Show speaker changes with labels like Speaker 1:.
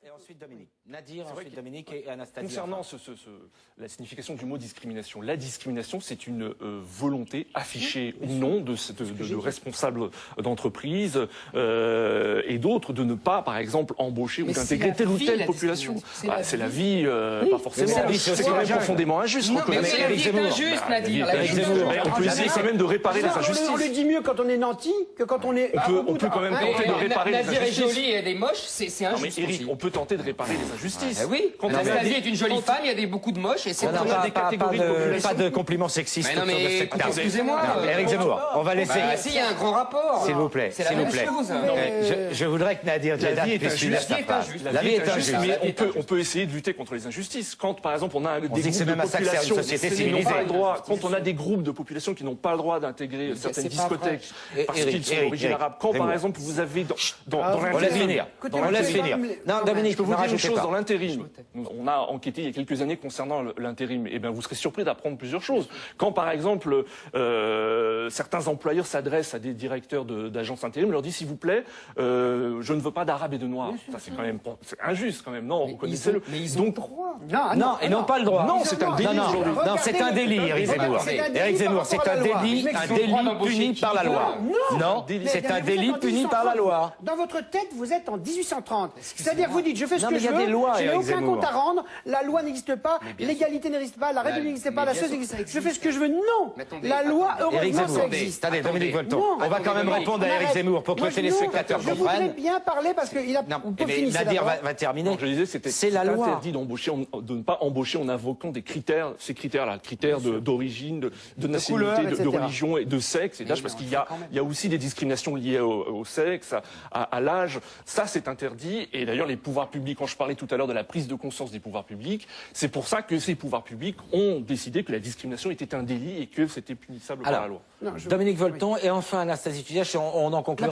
Speaker 1: et ensuite Dominique. Nadir, ensuite Dominique et Anastasia.
Speaker 2: Concernant la signification du mot discrimination, la discrimination, c'est une volonté affichée ou non de responsables d'entreprise et d'autres de ne pas, par exemple, embaucher ou d'intégrer telle ou telle population. C'est la vie, pas forcément. C'est quand même profondément injuste.
Speaker 3: Non, mais la vie est injuste, Nadir.
Speaker 2: On peut essayer quand même de réparer les injustices.
Speaker 4: On le dit mieux quand on est nanti que quand on est...
Speaker 2: On peut quand même tenter de réparer les injustices.
Speaker 3: Nadir est jolie et elle est moche, c'est injuste.
Speaker 2: Mais Eric, on peut tenter de réparer les injustices.
Speaker 3: Oui, Anastasie est une jolie femme, il y a beaucoup de moches et c'est
Speaker 1: Pas de compliments sexistes.
Speaker 3: non mais excusez-moi.
Speaker 1: Eric Zemmour, on va laisser...
Speaker 3: Si, il y a un grand rapport.
Speaker 1: S'il vous plaît,
Speaker 3: c'est la même chose.
Speaker 1: Je voudrais que Nadir Djeddah puisse finir sa phrase. La vie est injuste.
Speaker 2: Mais on peut essayer de lutter contre les injustices. Quand, par exemple, on a des groupes de population qui n'ont pas le droit, quand on a des groupes de population qui n'ont pas le droit d'intégrer certaines discothèques parce qu'ils sont d'origine arabe, quand, par exemple, vous avez dans l'intérim...
Speaker 1: On laisse finir. Non, Dominique,
Speaker 2: je peux vous dire une chose
Speaker 1: pas.
Speaker 2: dans l'intérim. On a enquêté il y a quelques années concernant l'intérim. Eh bien, vous serez surpris d'apprendre plusieurs choses. Quand, par exemple, certains employeurs s'adressent à des directeurs d'agences intérim, leur disent, s'il vous plaît, je ne veux pas d'arabes et de noirs. Ça, c'est quand même injuste, quand même. Non, reconnaissez-le.
Speaker 3: Mais ils ont le droit.
Speaker 1: Non, ils n'ont pas le droit.
Speaker 2: Non, c'est un délit aujourd'hui.
Speaker 1: Non, c'est un délit, Eric Zemmour. Eric Zemmour, c'est un délit puni par la loi. Non, c'est un délit puni par la loi.
Speaker 4: Dans votre tête, vous êtes en 1830. C'est-à-dire, vous dites, je fais ce que je veux, je n'ai
Speaker 1: Eric
Speaker 4: aucun
Speaker 1: Zemmour.
Speaker 4: compte à rendre, la loi n'existe pas, l'égalité n'existe pas, la République n'existe pas, la chose n'existe pas. Je fais ce que je veux. Non, la loi,
Speaker 1: Eric
Speaker 4: heureusement, ça
Speaker 1: Zemmour,
Speaker 4: existe.
Speaker 1: attendez, Dominique Volton,
Speaker 4: Non,
Speaker 1: on va quand même répondre à Eric Zemmour pour que les téléspectateurs
Speaker 4: Je voudrais
Speaker 1: comprennent.
Speaker 4: bien parler parce qu'il a...
Speaker 1: Non,
Speaker 4: On peut
Speaker 1: mais
Speaker 4: finir
Speaker 1: Nadir
Speaker 4: d'abord.
Speaker 2: Non,
Speaker 1: va terminer.
Speaker 2: je disais,
Speaker 1: C'est la loi.
Speaker 2: interdit de ne pas embaucher en invoquant des critères, ces critères-là, critères d'origine, de nationalité,
Speaker 4: couleur,
Speaker 2: de
Speaker 4: etc.
Speaker 2: religion et de sexe et d'âge, parce qu'il y a aussi des discriminations liées au sexe, à l'âge. Ça, c'est interdit. Et d'ailleurs, les pouvoirs publics, quand je parlais tout à l'heure de la prise de conscience des pouvoirs publics, c'est pour ça que ces pouvoirs publics ont décidé que la discrimination était un délit et que c'était punissable par la loi.
Speaker 1: Dominique Volton et enfin Anastasie Tudiach, on en conclut.